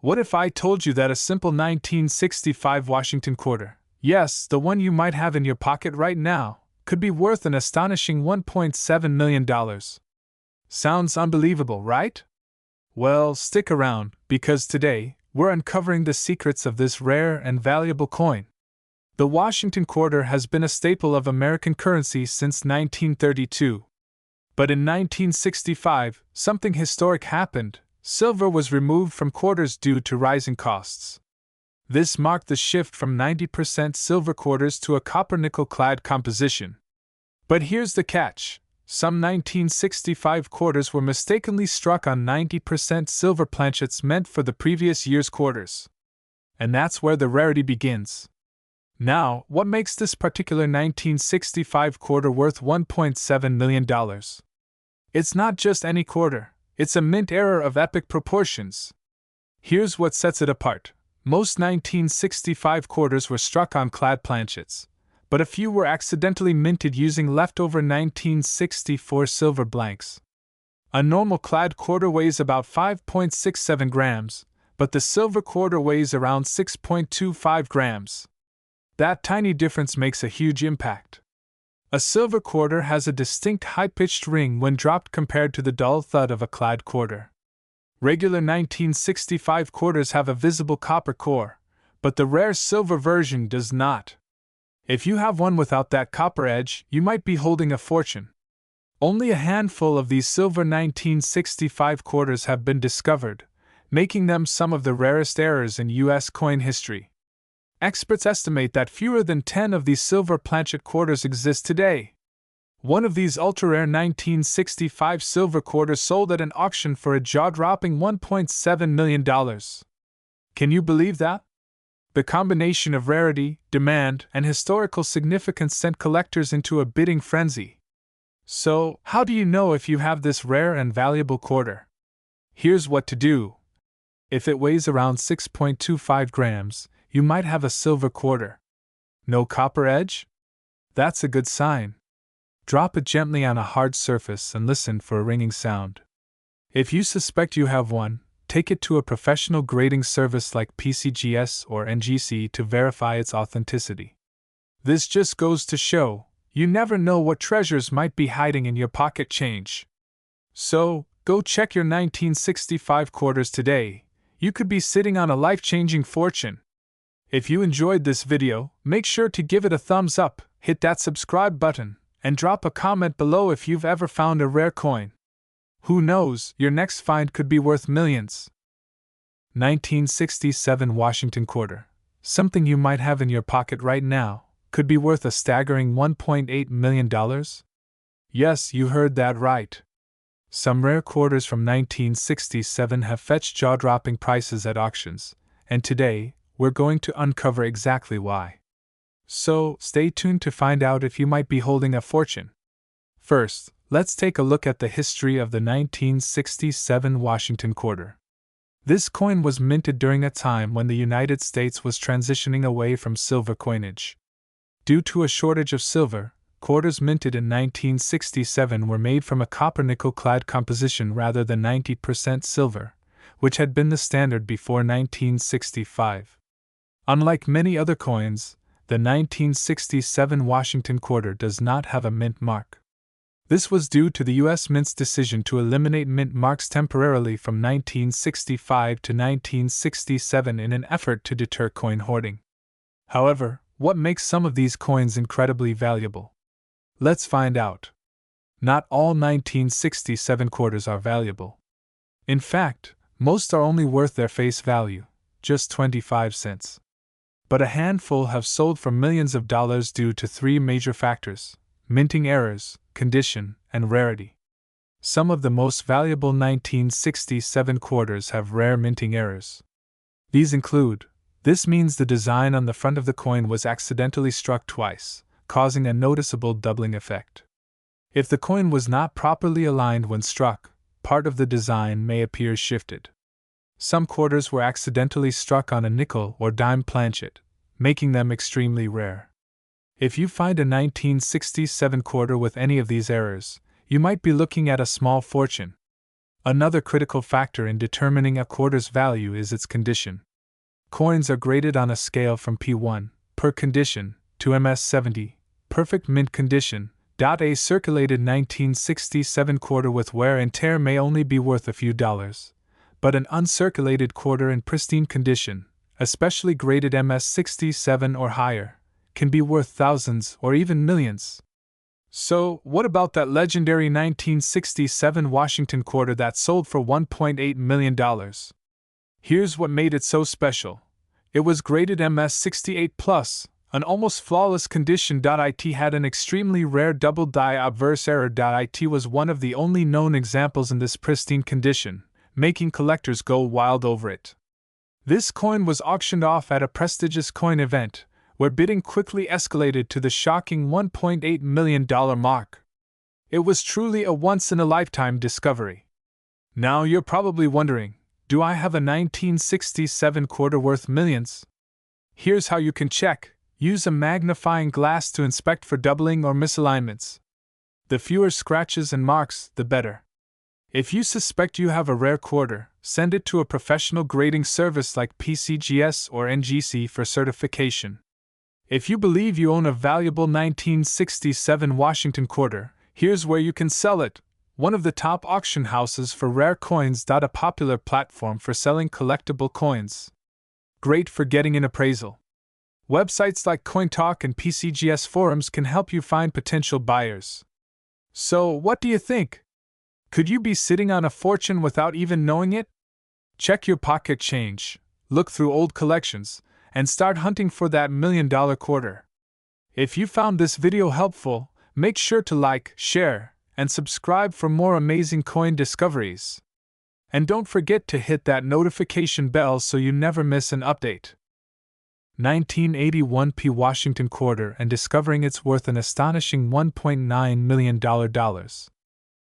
What if I told you that a simple 1965 Washington quarter, yes, the one you might have in your pocket right now, could be worth an astonishing $1.7 million? Sounds unbelievable, right? Well, stick around, because today, we're uncovering the secrets of this rare and valuable coin. The Washington quarter has been a staple of American currency since 1932. But in 1965, something historic happened. Silver was removed from quarters due to rising costs. This marked the shift from 90% silver quarters to a copper-nickel-clad composition. But here's the catch. Some 1965 quarters were mistakenly struck on 90% silver planchets meant for the previous year's quarters. And that's where the rarity begins. Now, what makes this particular 1965 quarter worth $1.7 million? It's not just any quarter, it's a mint error of epic proportions. Here's what sets it apart. Most 1965 quarters were struck on clad planchets, but a few were accidentally minted using leftover 1964 silver blanks. A normal clad quarter weighs about 5.67 grams, but the silver quarter weighs around 6.25 grams. That tiny difference makes a huge impact. A silver quarter has a distinct high-pitched ring when dropped compared to the dull thud of a clad quarter. Regular 1965 quarters have a visible copper core, but the rare silver version does not. If you have one without that copper edge, you might be holding a fortune. Only a handful of these silver 1965 quarters have been discovered, making them some of the rarest errors in U.S. coin history. Experts estimate that fewer than 10 of these silver planchet quarters exist today. One of these ultra-rare 1965 silver quarters sold at an auction for a jaw-dropping $1.7 million. Can you believe that? The combination of rarity, demand, and historical significance sent collectors into a bidding frenzy. So, how do you know if you have this rare and valuable quarter? Here's what to do. If it weighs around 6.25 grams, you might have a silver quarter. No copper edge? That's a good sign. Drop it gently on a hard surface and listen for a ringing sound. If you suspect you have one, take it to a professional grading service like PCGS or NGC to verify its authenticity. This just goes to show, you never know what treasures might be hiding in your pocket change. So, go check your 1965 quarters today. You could be sitting on a life-changing fortune. If you enjoyed this video, make sure to give it a thumbs up, hit that subscribe button, and drop a comment below if you've ever found a rare coin. Who knows, your next find could be worth millions. 1967 Washington quarter. Something you might have in your pocket right now, could be worth a staggering $1.8 million? Yes, you heard that right. Some rare quarters from 1967 have fetched jaw-dropping prices at auctions, and today, we're going to uncover exactly why. So, stay tuned to find out if you might be holding a fortune. First, let's take a look at the history of the 1967 Washington quarter. This coin was minted during a time when the United States was transitioning away from silver coinage. Due to a shortage of silver, quarters minted in 1967 were made from a copper-nickel-clad composition rather than 90% silver, which had been the standard before 1965. Unlike many other coins, the 1967 Washington quarter does not have a mint mark. This was due to the U.S. Mint's decision to eliminate mint marks temporarily from 1965 to 1967 in an effort to deter coin hoarding. However, what makes some of these coins incredibly valuable? Let's find out. Not all 1967 quarters are valuable. In fact, most are only worth their face value, just 25 cents. But a handful have sold for millions of dollars due to three major factors: minting errors, condition, and rarity. Some of the most valuable 1967 quarters have rare minting errors. These include: this means the design on the front of the coin was accidentally struck twice, causing a noticeable doubling effect. If the coin was not properly aligned when struck, part of the design may appear shifted. Some quarters were accidentally struck on a nickel or dime planchet, making them extremely rare. If you find a 1967 quarter with any of these errors, you might be looking at a small fortune. Another critical factor in determining a quarter's value is its condition. Coins are graded on a scale from P1, per condition, to MS70, perfect mint condition. A circulated 1967 quarter with wear and tear may only be worth a few dollars, but an uncirculated quarter in pristine condition, especially graded MS67 or higher, can be worth thousands or even millions. So, what about that legendary 1967 Washington quarter that sold for $1.8 million? Here's what made it so special. It was graded MS68+, an almost flawless condition. It had an extremely rare double die obverse error. It was one of the only known examples in this pristine condition, making collectors go wild over it. This coin was auctioned off at a prestigious coin event, where bidding quickly escalated to the shocking $1.8 million mark. It was truly a once-in-a-lifetime discovery. Now you're probably wondering, do I have a 1967 quarter worth millions? Here's how you can check. Use a magnifying glass to inspect for doubling or misalignments. The fewer scratches and marks, the better. If you suspect you have a rare quarter, send it to a professional grading service like PCGS or NGC for certification. If you believe you own a valuable 1967 Washington quarter, here's where you can sell it. One of the top auction houses for rarecoins. A popular platform for selling collectible coins. Great for getting an appraisal. Websites like CoinTalk and PCGS forums can help you find potential buyers. So, what do you think? Could you be sitting on a fortune without even knowing it? Check your pocket change, look through old collections, and start hunting for that $1 million quarter. If you found this video helpful, make sure to like, share, and subscribe for more amazing coin discoveries. And don't forget to hit that notification bell so you never miss an update. 1981 P Washington quarter and discovering it's worth an astonishing $1.9 million.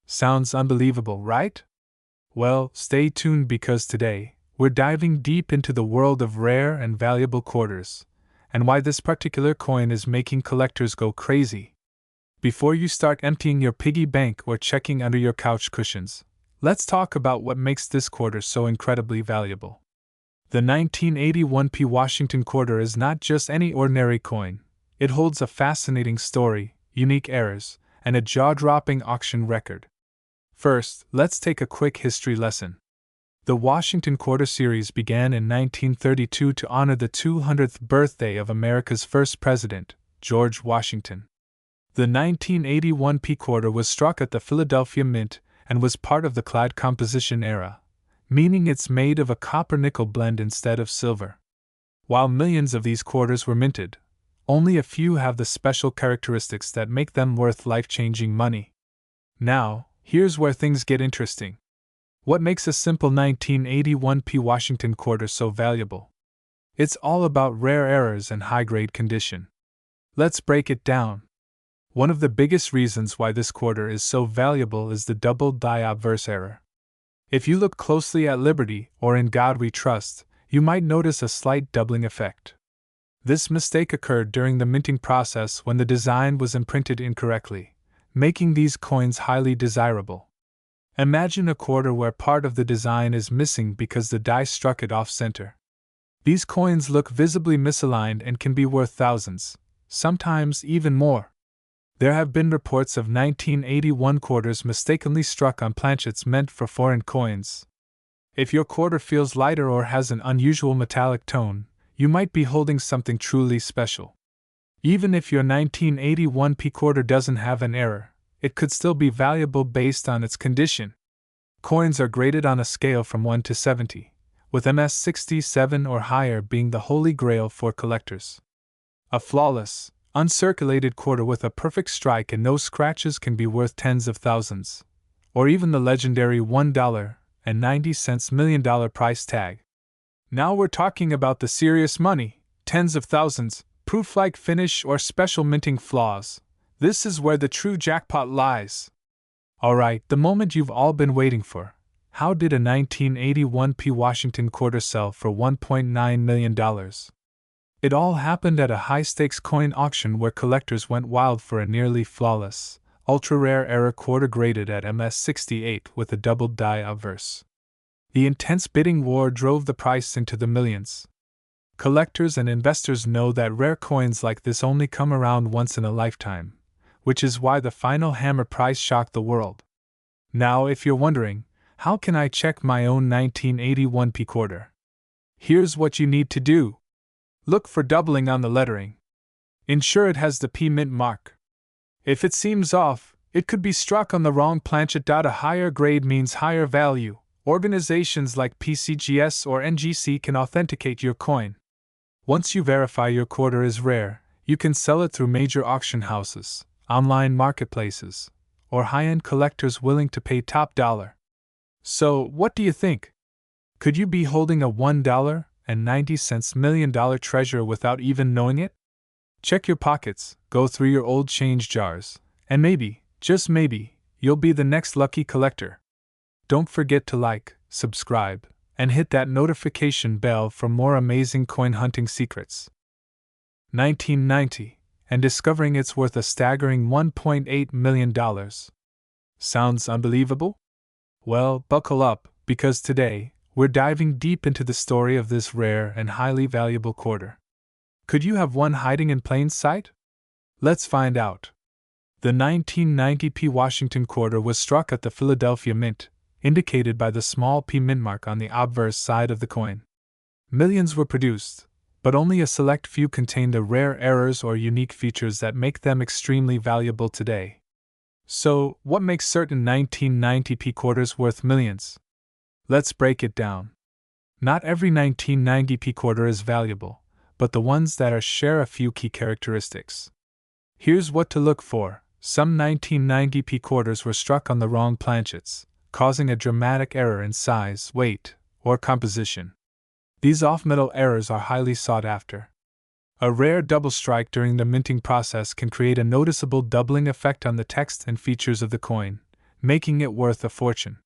Sounds unbelievable, right? Well, stay tuned because today, we're diving deep into the world of rare and valuable quarters, and why this particular coin is making collectors go crazy. Before you start emptying your piggy bank or checking under your couch cushions, let's talk about what makes this quarter so incredibly valuable. The 1981 P Washington quarter is not just any ordinary coin. It holds a fascinating story, unique errors, and a jaw-dropping auction record. First, let's take a quick history lesson. The Washington quarter series began in 1932 to honor the 200th birthday of America's first president, George Washington. The 1981 P quarter was struck at the Philadelphia Mint and was part of the clad composition era, meaning it's made of a copper-nickel blend instead of silver. While millions of these quarters were minted, only a few have the special characteristics that make them worth life-changing money. Now, here's where things get interesting. What makes a simple 1981 P Washington quarter so valuable? It's all about rare errors and high-grade condition. Let's break it down. One of the biggest reasons why this quarter is so valuable is the double die obverse error. If you look closely at Liberty or In God We Trust, you might notice a slight doubling effect. This mistake occurred during the minting process when the design was imprinted incorrectly, making these coins highly desirable. Imagine a quarter where part of the design is missing because the die struck it off-center. These coins look visibly misaligned and can be worth thousands, sometimes even more. There have been reports of 1981 quarters mistakenly struck on planchets meant for foreign coins. If your quarter feels lighter or has an unusual metallic tone, you might be holding something truly special. Even if your 1981 P quarter doesn't have an error, it could still be valuable based on its condition. Coins are graded on a scale from 1 to 70, with MS67 or higher being the holy grail for collectors. A flawless, uncirculated quarter with a perfect strike and no scratches can be worth tens of thousands, or even the legendary $1.90 million price tag. Now we're talking about the serious money, tens of thousands, proof-like finish or special minting flaws. This is where the true jackpot lies. Alright, the moment you've all been waiting for. How did a 1981 P Washington quarter sell for $1.9 million? It all happened at a high-stakes coin auction where collectors went wild for a nearly flawless, ultra-rare error quarter graded at MS68 with a doubled die obverse. The intense bidding war drove the price into the millions. Collectors and investors know that rare coins like this only come around once in a lifetime, which is why the final hammer price shocked the world. Now, if you're wondering, how can I check my own 1981 P quarter? Here's what you need to do. Look for doubling on the lettering. Ensure it has the P mint mark. If it seems off, it could be struck on the wrong planchet. A higher grade means higher value. Organizations like PCGS or NGC can authenticate your coin. Once you verify your quarter is rare, you can sell it through major auction houses, online marketplaces, or high-end collectors willing to pay top dollar. So, what do you think? Could you be holding a $1.90 million treasure without even knowing it? Check your pockets, go through your old change jars, and maybe, just maybe, you'll be the next lucky collector. Don't forget to like, subscribe, and hit that notification bell for more amazing coin hunting secrets. 1990, and discovering it's worth a staggering $1.8 million. Sounds unbelievable? Well, buckle up, because today, we're diving deep into the story of this rare and highly valuable quarter. Could you have one hiding in plain sight? Let's find out. The 1990 P Washington quarter was struck at the Philadelphia Mint, indicated by the small P mint mark on the obverse side of the coin. Millions were produced, but only a select few contained the rare errors or unique features that make them extremely valuable today. So, what makes certain 1990 P quarters worth millions? Let's break it down. Not every 1990 P quarter is valuable, but the ones that are share a few key characteristics. Here's what to look for. Some 1990 P quarters were struck on the wrong planchets, causing a dramatic error in size, weight, or composition. These off-metal errors are highly sought after. A rare double strike during the minting process can create a noticeable doubling effect on the text and features of the coin, making it worth a fortune.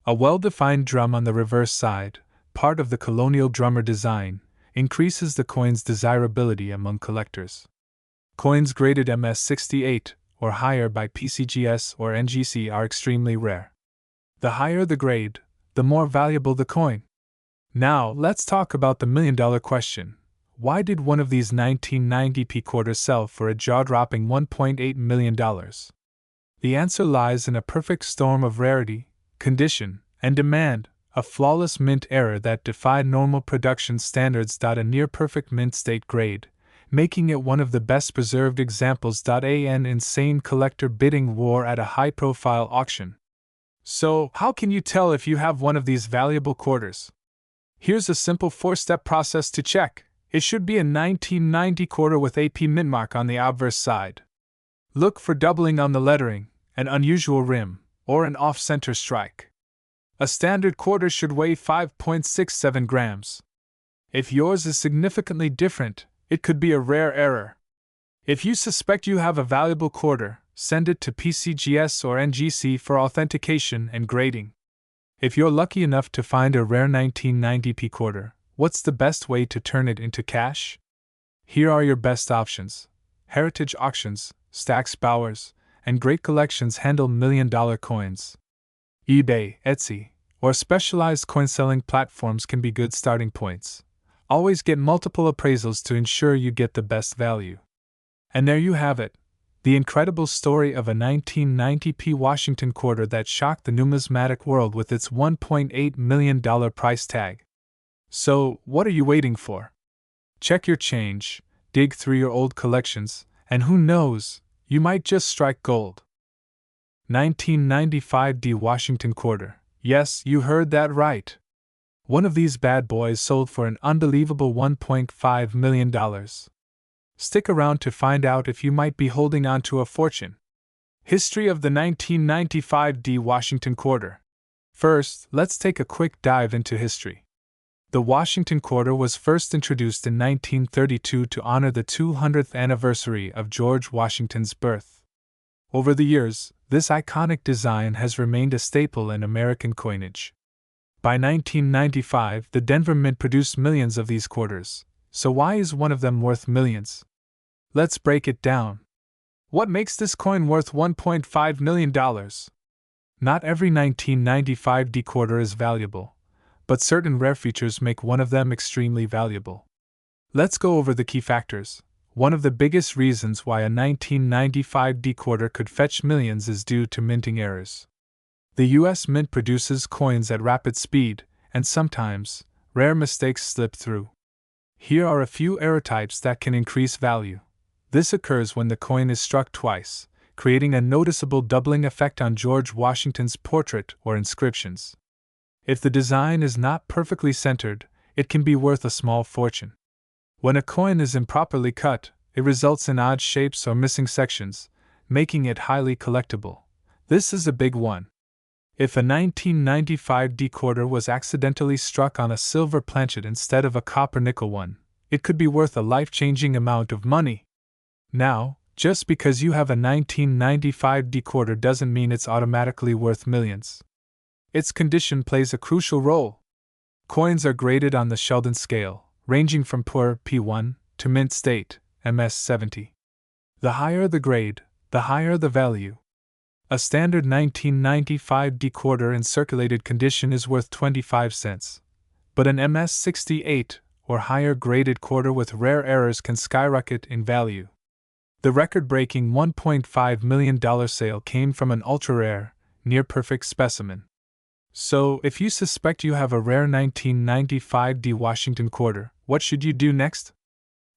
A well-defined drum on the reverse side, part of the colonial drummer design, increases the coin's desirability among collectors. Coins graded MS68 or higher by PCGS or NGC are extremely rare. The higher the grade, the more valuable the coin. Now, let's talk about the million-dollar question. Why did one of these 1990 P quarters sell for a jaw-dropping $1.8 million? The answer lies in a perfect storm of rarity, condition, and demand, a flawless mint error that defied normal production standards. A near-perfect mint state grade, making it one of the best-preserved examples. An insane collector bidding war at a high-profile auction. So, how can you tell if you have one of these valuable quarters? Here's a simple 4-step process to check. It should be a 1990 quarter with a P mint mark on the obverse side. Look for doubling on the lettering, an unusual rim, or an off-center strike. A standard quarter should weigh 5.67 grams. If yours is significantly different, it could be a rare error. If you suspect you have a valuable quarter, send it to PCGS or NGC for authentication and grading. If you're lucky enough to find a rare 1990 P quarter, what's the best way to turn it into cash? Here are your best options. Heritage auctions, Stax Bowers, and great collections handle million-dollar coins. eBay, Etsy, or specialized coin-selling platforms can be good starting points. Always get multiple appraisals to ensure you get the best value. And there you have it. The incredible story of a 1990 P Washington quarter that shocked the numismatic world with its $1.8 million price tag. So, what are you waiting for? Check your change, dig through your old collections, and who knows, you might just strike gold. 1995 D Washington quarter. Yes, you heard that right. One of these bad boys sold for an unbelievable $1.5 million. Stick around to find out if you might be holding on to a fortune. History of the 1995 D Washington quarter. First, let's take a quick dive into history. The Washington quarter was first introduced in 1932 to honor the 200th anniversary of George Washington's birth. Over the years, this iconic design has remained a staple in American coinage. By 1995, the Denver Mint produced millions of these quarters. So why is one of them worth millions? Let's break it down. What makes this coin worth $1.5 million? Not every 1995 quarter is valuable, but certain rare features make one of them extremely valuable. Let's go over the key factors. One of the biggest reasons why a 1995 quarter could fetch millions is due to minting errors. The US Mint produces coins at rapid speed, and sometimes, rare mistakes slip through. Here are a few error types that can increase value. This occurs when the coin is struck twice, creating a noticeable doubling effect on George Washington's portrait or inscriptions. If the design is not perfectly centered, it can be worth a small fortune. When a coin is improperly cut, it results in odd shapes or missing sections, making it highly collectible. This is a big one. If a 1995 quarter was accidentally struck on a silver planchet instead of a copper nickel one, it could be worth a life-changing amount of money. Now, just because you have a 1995 quarter doesn't mean it's automatically worth millions. Its condition plays a crucial role. Coins are graded on the Sheldon scale, ranging from poor P1 to mint state MS70. The higher the grade, the higher the value. A standard 1995 quarter in circulated condition is worth 25 cents, but an MS68 or higher graded quarter with rare errors can skyrocket in value. The record-breaking $1.5 million sale came from an ultra-rare, near-perfect specimen. So, if you suspect you have a rare 1995 Washington quarter, what should you do next?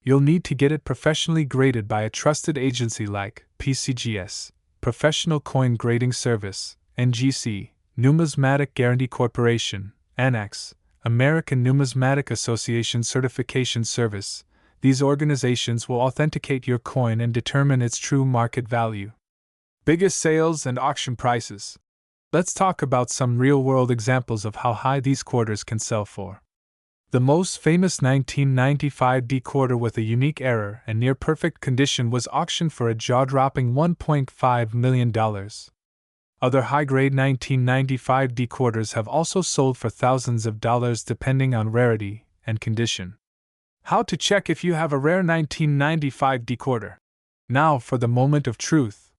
You'll need to get it professionally graded by a trusted agency like PCGS, Professional Coin Grading Service, NGC, Numismatic Guarantee Corporation, ANNEX, American Numismatic Association Certification Service. These organizations will authenticate your coin and determine its true market value. Biggest sales and auction prices. Let's talk about some real-world examples of how high these quarters can sell for. The most famous 1995 quarter with a unique error and near-perfect condition was auctioned for a jaw-dropping $1.5 million. Other high-grade 1995 quarters have also sold for thousands of dollars depending on rarity and condition. How to check if you have a rare 1995 quarter. Now for the moment of truth.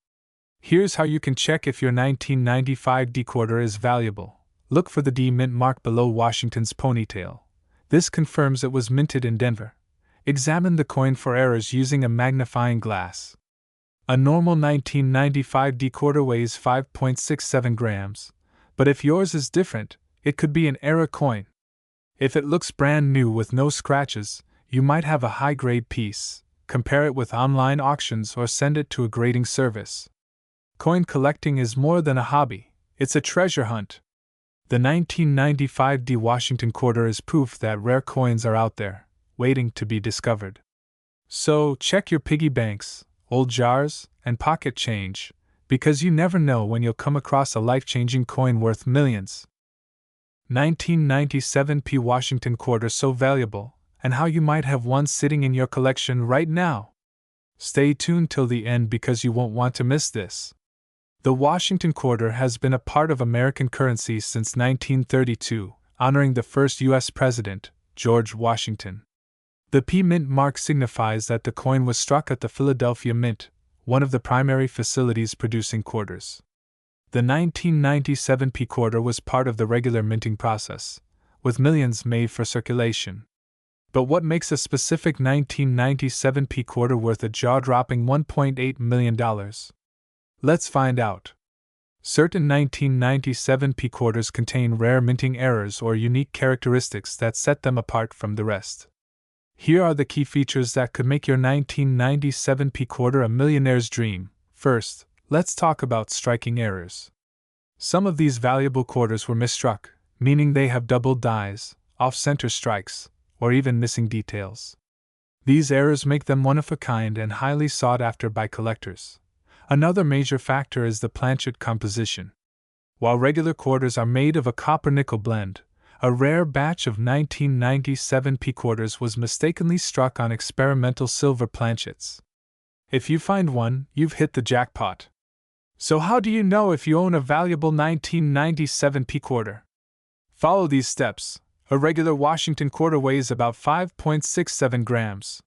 Here's how you can check if your 1995 quarter is valuable. Look for the D mint mark below Washington's ponytail. This confirms it was minted in Denver. Examine the coin for errors using a magnifying glass. A normal 1995 quarter weighs 5.67 grams, but if yours is different, it could be an error coin. If it looks brand new with no scratches, you might have a high-grade piece. Compare it with online auctions or send it to a grading service. Coin collecting is more than a hobby, it's a treasure hunt. The 1995 Washington quarter is proof that rare coins are out there, waiting to be discovered. So, check your piggy banks, old jars, and pocket change, because you never know when you'll come across a life-changing coin worth millions. 1997 Washington quarter so valuable, and how you might have one sitting in your collection right now. Stay tuned till the end because you won't want to miss this. The Washington quarter has been a part of American currency since 1932, honoring the first U.S. president, George Washington. The P mint mark signifies that the coin was struck at the Philadelphia Mint, one of the primary facilities producing quarters. The 1997 quarter was part of the regular minting process, with millions made for circulation. But what makes a specific 1997 quarter worth a jaw-dropping $1.8 million? Let's find out. Certain 1997 quarters contain rare minting errors or unique characteristics that set them apart from the rest. Here are the key features that could make your 1997 quarter a millionaire's dream. First, let's talk about striking errors. Some of these valuable quarters were misstruck, meaning they have doubled dies, off-center strikes, or even missing details. These errors make them one of a kind and highly sought after by collectors. Another major factor is the planchet composition. While regular quarters are made of a copper-nickel blend, a rare batch of 1997 quarters was mistakenly struck on experimental silver planchets. If you find one, you've hit the jackpot. So how do you know if you own a valuable 1997 quarter? Follow these steps. A regular Washington quarter weighs about 5.67 grams.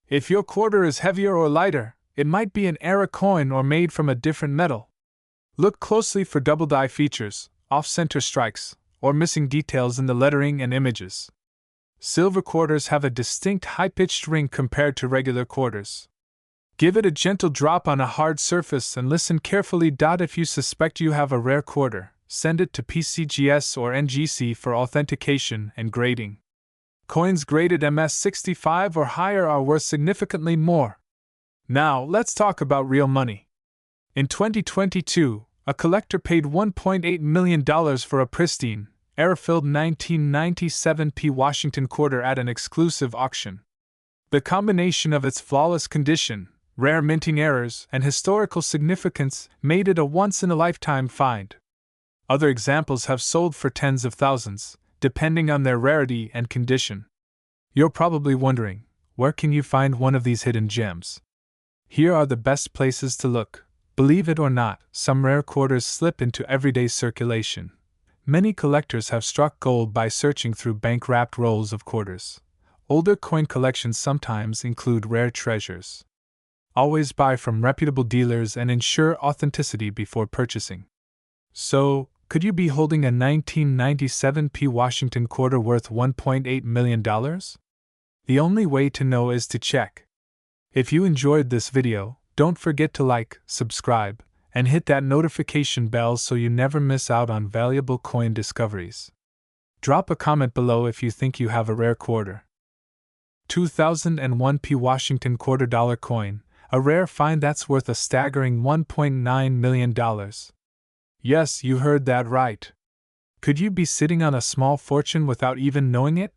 If your quarter is heavier or lighter, It might be an error coin or made from a different metal. Look closely for double die features, off-center strikes, or missing details in the lettering and images. Silver quarters have a distinct high-pitched ring compared to regular quarters. Give it a gentle drop on a hard surface and listen carefully. If you suspect you have a rare quarter, send it to PCGS or NGC for authentication and grading. Coins graded MS65 or higher are worth significantly more. Now, let's talk about real money. In 2022, a collector paid $1.8 million for a pristine, error-filled 1997 Washington quarter at an exclusive auction. The combination of its flawless condition, rare minting errors, and historical significance made it a once-in-a-lifetime find. Other examples have sold for tens of thousands, depending on their rarity and condition. You're probably wondering, where can you find one of these hidden gems? Here are the best places to look. Believe it or not, some rare quarters slip into everyday circulation. Many collectors have struck gold by searching through bank-wrapped rolls of quarters. Older coin collections sometimes include rare treasures. Always buy from reputable dealers and ensure authenticity before purchasing. So, could you be holding a 1997 Washington quarter worth $1.8 million? The only way to know is to check. If you enjoyed this video, don't forget to like, subscribe, and hit that notification bell so you never miss out on valuable coin discoveries. Drop a comment below if you think you have a rare quarter. 2001 Washington quarter dollar coin, a rare find that's worth a staggering $1.9 million. Yes, you heard that right. Could you be sitting on a small fortune without even knowing it?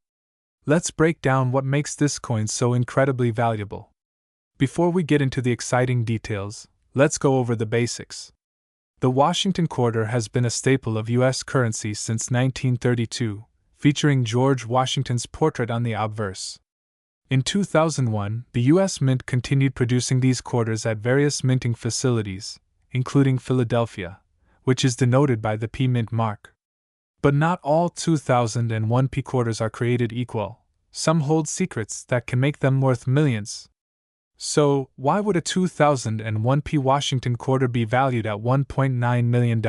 Let's break down what makes this coin so incredibly valuable. Before we get into the exciting details, let's go over the basics. The Washington quarter has been a staple of U.S. currency since 1932, featuring George Washington's portrait on the obverse. In 2001, the U.S. Mint continued producing these quarters at various minting facilities, including Philadelphia, which is denoted by the P Mint mark. But not all 2001 P quarters are created equal. Some hold secrets that can make them worth millions. So, why would a 2001 P Washington quarter be valued at $1.9 million?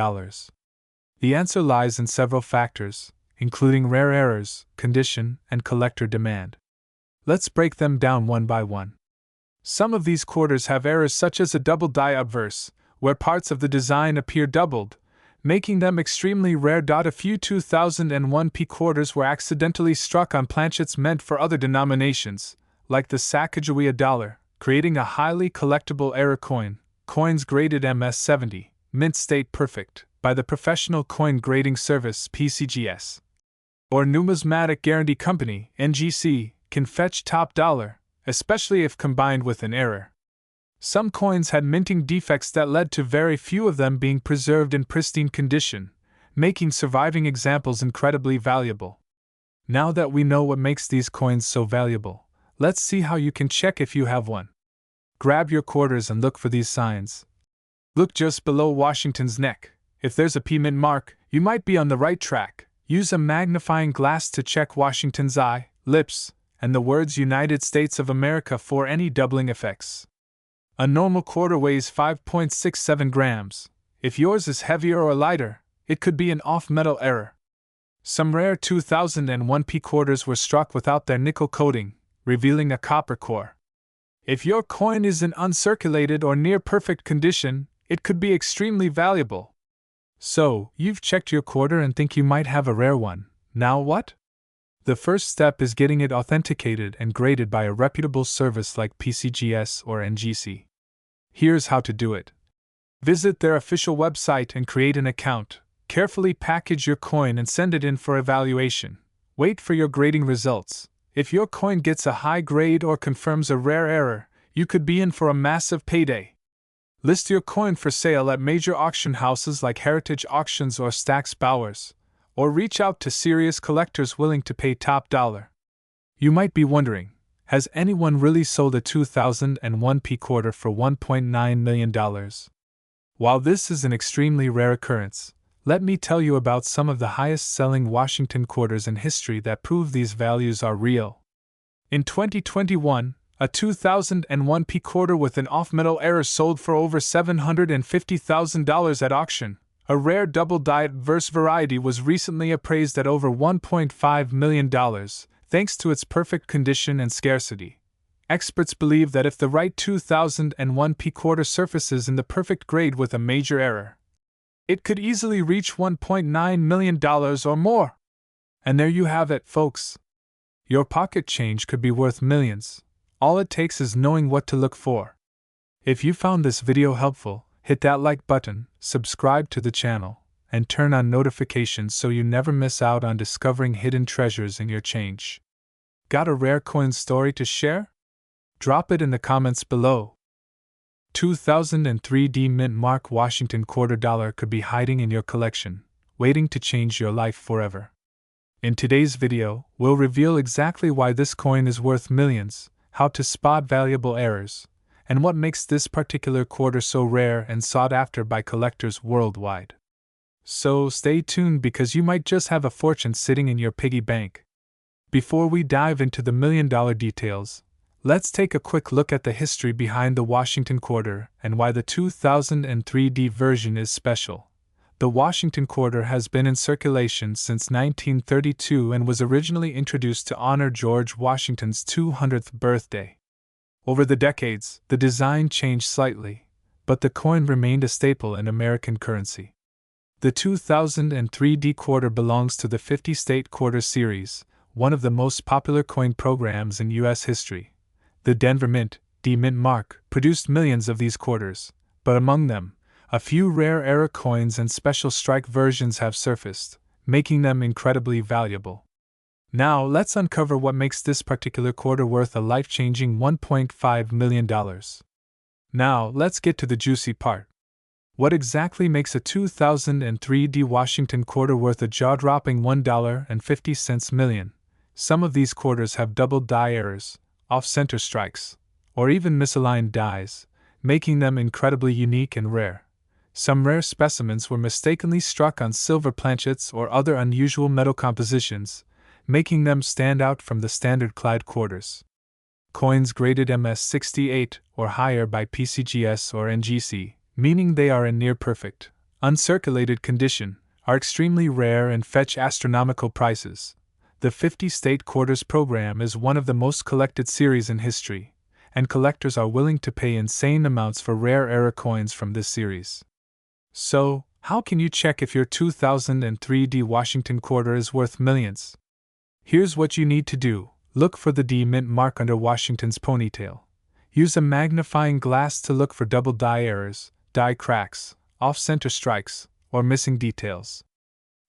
The answer lies in several factors, including rare errors, condition, and collector demand. Let's break them down one by one. Some of these quarters have errors such as a double die obverse, where parts of the design appear doubled, making them extremely rare. A few 2001 P quarters were accidentally struck on planchets meant for other denominations, like the Sacagawea dollar, creating a highly collectible error coin, coins graded MS70, mint state perfect, by the Professional Coin Grading Service PCGS. Or Numismatic Guarantee Company, NGC, can fetch top dollar, especially if combined with an error. Some coins had minting defects that led to very few of them being preserved in pristine condition, making surviving examples incredibly valuable. Now that we know what makes these coins so valuable, let's see how you can check if you have one. Grab your quarters and look for these signs. Look just below Washington's neck. If there's a P Mint mark, you might be on the right track. Use a magnifying glass to check Washington's eye, lips, and the words United States of America for any doubling effects. A normal quarter weighs 5.67 grams. If yours is heavier or lighter, it could be an off-metal error. Some rare 2001 P quarters were struck without their nickel coating, revealing a copper core. If your coin is in uncirculated or near perfect condition, it could be extremely valuable. So, you've checked your quarter and think you might have a rare one. Now what? The first step is getting it authenticated and graded by a reputable service like PCGS or NGC. Here's how to do it. Visit their official website and create an account. Carefully package your coin and send it in for evaluation. Wait for your grading results. If your coin gets a high grade or confirms a rare error, you could be in for a massive payday. List your coin for sale at major auction houses like Heritage Auctions or Stack's Bowers, or reach out to serious collectors willing to pay top dollar. You might be wondering, has anyone really sold a 2001 P quarter for $1.9 million? While this is an extremely rare occurrence, let me tell you about some of the highest-selling Washington quarters in history that prove these values are real. In 2021, A 2001 P quarter with an off-metal error sold for over $750,000 at auction. A rare double-die verse variety was recently appraised at over $1.5 million, thanks to its perfect condition and scarcity. Experts believe that if the right 2001 P quarter surfaces in the perfect grade with a major error, it could easily reach $1.9 million or more. And there you have it, folks. Your pocket change could be worth millions. All it takes is knowing what to look for. If you found this video helpful, hit that like button, subscribe to the channel, and turn on notifications so you never miss out on discovering hidden treasures in your change. Got a rare coin story to share? Drop it in the comments below. 2003 mint mark Washington quarter dollar could be hiding in your collection, waiting to change your life forever. In today's video, we'll reveal exactly why this coin is worth millions, how to spot valuable errors, and what makes this particular quarter so rare and sought after by collectors worldwide. So stay tuned because you might just have a fortune sitting in your piggy bank. Before we dive into the million-dollar details, let's take a quick look at the history behind the Washington quarter and why the 2003 version is special. The Washington quarter has been in circulation since 1932 and was originally introduced to honor George Washington's 200th birthday. Over the decades, the design changed slightly, but the coin remained a staple in American currency. The 2003 quarter belongs to the 50-state quarter series, one of the most popular coin programs in U.S. history. The Denver Mint, D-Mint mark, produced millions of these quarters, but among them, a few rare error coins and special strike versions have surfaced, making them incredibly valuable. Now, let's uncover what makes this particular quarter worth a life-changing $1.5 million. Now, let's get to the juicy part. What exactly makes a 2003 Washington quarter worth a jaw-dropping $1.50 million? Some of these quarters have double die errors, off-center strikes, or even misaligned dies, making them incredibly unique and rare. Some rare specimens were mistakenly struck on silver planchets or other unusual metal compositions, making them stand out from the standard Clyde quarters. Coins graded MS-68 or higher by PCGS or NGC, meaning they are in near-perfect, uncirculated condition, are extremely rare and fetch astronomical prices. The 50-state quarters program is one of the most collected series in history, and collectors are willing to pay insane amounts for rare error coins from this series. So, how can you check if your 2003 Washington quarter is worth millions? Here's what you need to do. Look for the D mint mark under Washington's ponytail. Use a magnifying glass to look for double die errors, die cracks, off-center strikes, or missing details.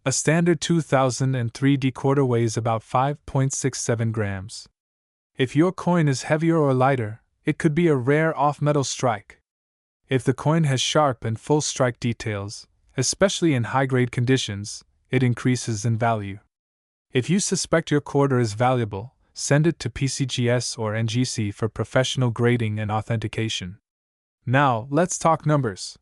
A standard 2003 quarter weighs about 5.67 grams. If your coin is heavier or lighter, it could be a rare off-metal strike. If the coin has sharp and full strike details, especially in high-grade conditions, it increases in value. If you suspect your quarter is valuable, send it to PCGS or NGC for professional grading and authentication. Now, let's talk numbers.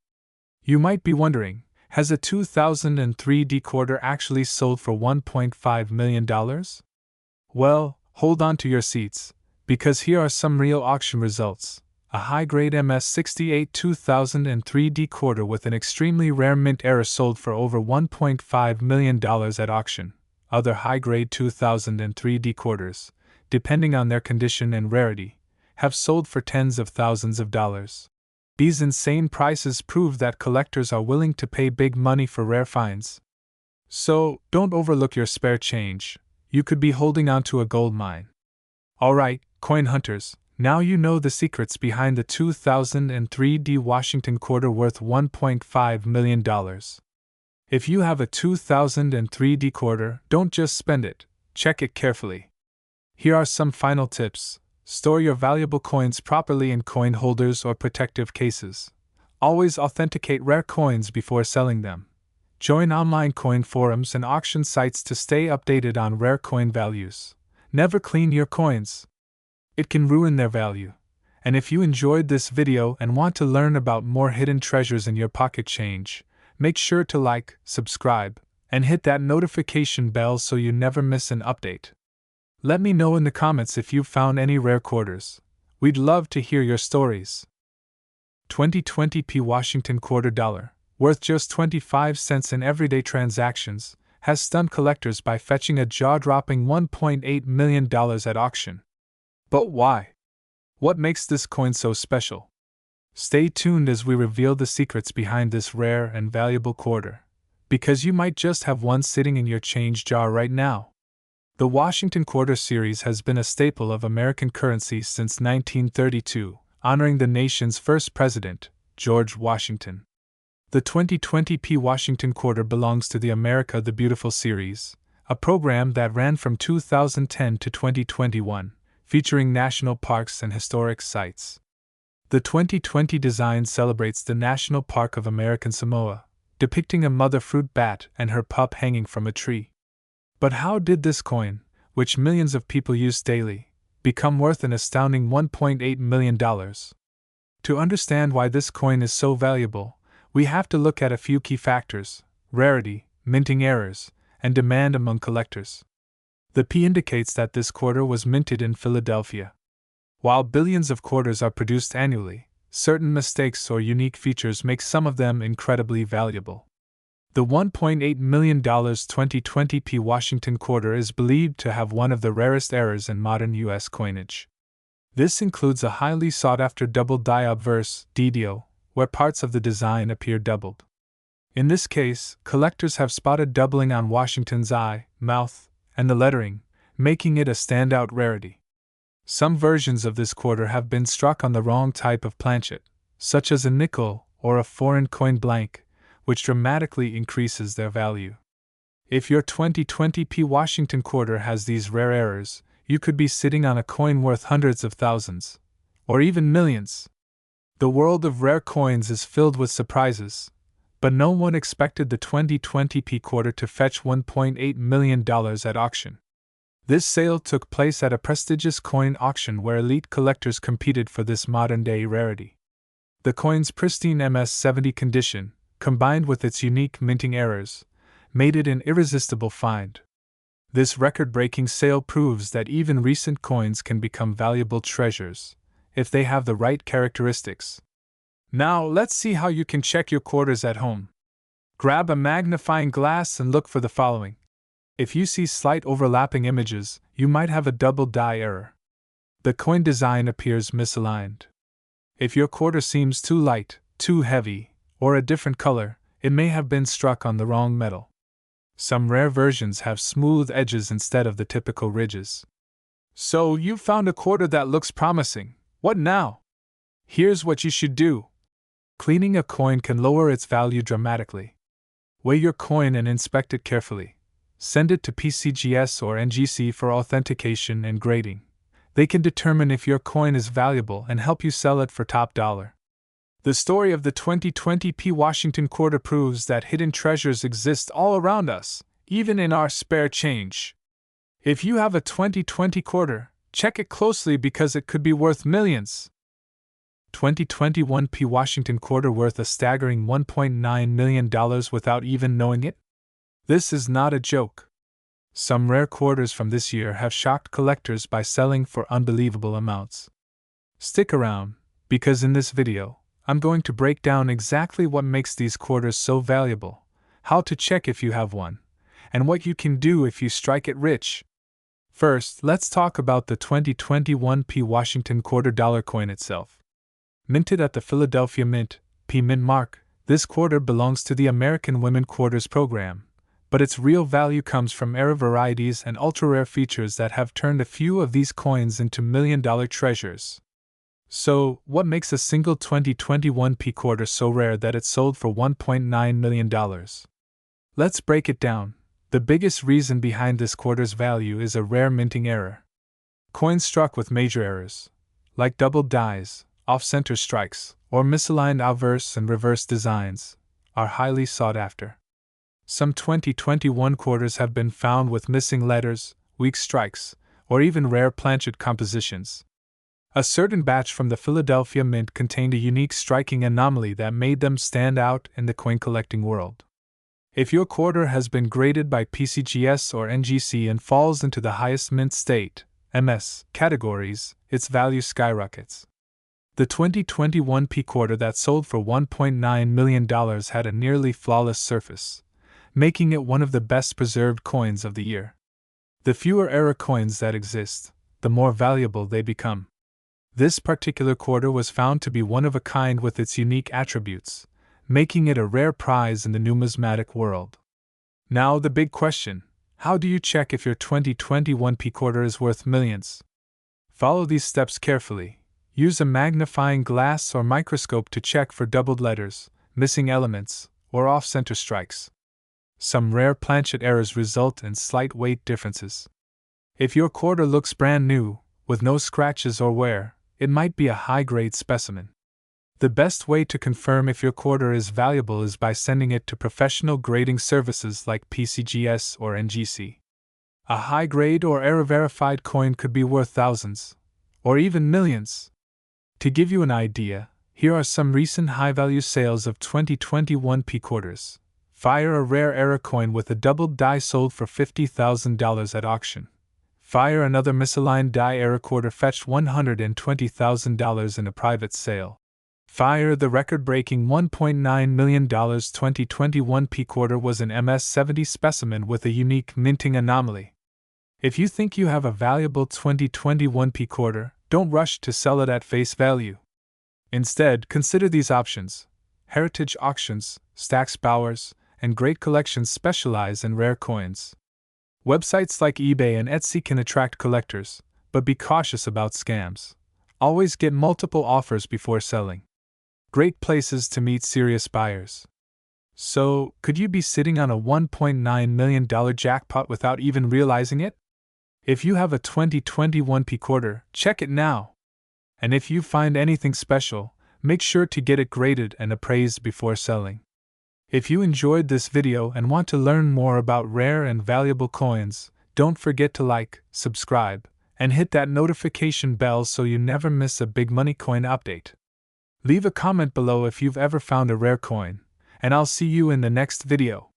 You might be wondering, has a 2003 quarter actually sold for $1.5 million? Well, hold on to your seats, because here are some real auction results. A high-grade MS-68 2003 quarter with an extremely rare mint error sold for over $1.5 million at auction. Other high-grade 2003 quarters, depending on their condition and rarity, have sold for tens of thousands of dollars. These insane prices prove that collectors are willing to pay big money for rare finds. So, don't overlook your spare change. You could be holding on to a gold mine. Alright, coin hunters, now you know the secrets behind the 2003 Washington quarter worth $1.5 million. If you have a 2003 quarter, don't just spend it, check it carefully. Here are some final tips. Store your valuable coins properly in coin holders or protective cases. Always authenticate rare coins before selling them. Join online coin forums and auction sites to stay updated on rare coin values. Never clean your coins. It can ruin their value. And if you enjoyed this video and want to learn about more hidden treasures in your pocket change, make sure to like, subscribe, and hit that notification bell so you never miss an update. Let me know in the comments if you've found any rare quarters. We'd love to hear your stories. 2020p Washington quarter dollar, worth just 25 cents in everyday transactions, has stunned collectors by fetching a jaw-dropping $1.8 million at auction. But why? What makes this coin so special? Stay tuned as we reveal the secrets behind this rare and valuable quarter, because you might just have one sitting in your change jar right now. The Washington Quarter series has been a staple of American currency since 1932, honoring the nation's first president, George Washington. The 2020p Washington Quarter belongs to the America the Beautiful series, a program that ran from 2010 to 2021, featuring national parks and historic sites. The 2020 design celebrates the National Park of American Samoa, depicting a mother fruit bat and her pup hanging from a tree. But how did this coin, which millions of people use daily, become worth an astounding $1.8 million? To understand why this coin is so valuable, we have to look at a few key factors: rarity, minting errors, and demand among collectors. The P indicates that this quarter was minted in Philadelphia. While billions of quarters are produced annually, certain mistakes or unique features make some of them incredibly valuable. The $1.8 million 2020p Washington quarter is believed to have one of the rarest errors in modern U.S. coinage. This includes a highly sought-after double die obverse (DDO), where parts of the design appear doubled. In this case, collectors have spotted doubling on Washington's eye, mouth, and the lettering, making it a standout rarity. Some versions of this quarter have been struck on the wrong type of planchet, such as a nickel or a foreign coin blank, which dramatically increases their value. If your 2020p Washington quarter has these rare errors, you could be sitting on a coin worth hundreds of thousands, or even millions. The world of rare coins is filled with surprises, but no one expected the 2020p quarter to fetch $1.8 million at auction. This sale took place at a prestigious coin auction where elite collectors competed for this modern-day rarity. The coin's pristine MS-70 condition, combined with its unique minting errors, made it an irresistible find. This record-breaking sale proves that even recent coins can become valuable treasures, if they have the right characteristics. Now let's see how you can check your quarters at home. Grab a magnifying glass and look for the following. If you see slight overlapping images, you might have a double die error. The coin design appears misaligned. If your quarter seems too light, too heavy, or a different color, it may have been struck on the wrong metal. Some rare versions have smooth edges instead of the typical ridges. So you found a quarter that looks promising. What now? Here's what you should do. Cleaning a coin can lower its value dramatically. Weigh your coin and inspect it carefully. Send it to PCGS or NGC for authentication and grading. They can determine if your coin is valuable and help you sell it for top dollar. The story of the 2020p Washington quarter proves that hidden treasures exist all around us, even in our spare change. If you have a 2020 quarter, check it closely because it could be worth millions. 2021p Washington quarter worth a staggering $1.9 million without even knowing it? This is not a joke. Some rare quarters from this year have shocked collectors by selling for unbelievable amounts. Stick around, because in this video, I'm going to break down exactly what makes these quarters so valuable, how to check if you have one, and what you can do if you strike it rich. First, let's talk about the 2021p Washington quarter dollar coin itself. Minted at the Philadelphia Mint, P Mint mark, this quarter belongs to the American Women Quarters program, but its real value comes from error varieties and ultra-rare features that have turned a few of these coins into million-dollar treasures. So, what makes a single 2021p quarter so rare that it sold for $1.9 million? Let's break it down. The biggest reason behind this quarter's value is a rare minting error. Coins struck with major errors, like double dies, off-center strikes, or misaligned obverse and reverse designs, are highly sought after. Some 2021 quarters have been found with missing letters, weak strikes, or even rare planchet compositions. A certain batch from the Philadelphia Mint contained a unique striking anomaly that made them stand out in the coin collecting world. If your quarter has been graded by PCGS or NGC and falls into the highest mint state, MS, categories, its value skyrockets. The 2021 P quarter that sold for $1.9 million had a nearly flawless surface, making it one of the best preserved coins of the year. The fewer error coins that exist, the more valuable they become. This particular quarter was found to be one of a kind with its unique attributes, making it a rare prize in the numismatic world. Now the big question: how do you check if your 2021 P quarter is worth millions? Follow these steps carefully. Use a magnifying glass or microscope to check for doubled letters, missing elements, or off-center strikes. Some rare planchet errors result in slight weight differences. If your quarter looks brand new, with no scratches or wear, it might be a high-grade specimen. The best way to confirm if your quarter is valuable is by sending it to professional grading services like PCGS or NGC. A high-grade or error-verified coin could be worth thousands, or even millions. To give you an idea, here are some recent high-value sales of 2021 P quarters. Fire, a rare error coin with a doubled die, sold for $50,000 at auction. Fire, another misaligned die error quarter, fetched $120,000 in a private sale. Fire, the record-breaking $1.9 million 2021 P quarter was an MS-70 specimen with a unique minting anomaly. If you think you have a valuable 2021 P quarter, don't rush to sell it at face value. Instead, consider these options. Heritage Auctions, Stax Bowers, and Great Collections specialize in rare coins. Websites like eBay and Etsy can attract collectors, but be cautious about scams. Always get multiple offers before selling. Great places to meet serious buyers. So, could you be sitting on a $1.9 million jackpot without even realizing it? If you have a 2021 P quarter, check it now. And if you find anything special, make sure to get it graded and appraised before selling. If you enjoyed this video and want to learn more about rare and valuable coins, don't forget to like, subscribe, and hit that notification bell so you never miss a big money coin update. Leave a comment below if you've ever found a rare coin, and I'll see you in the next video.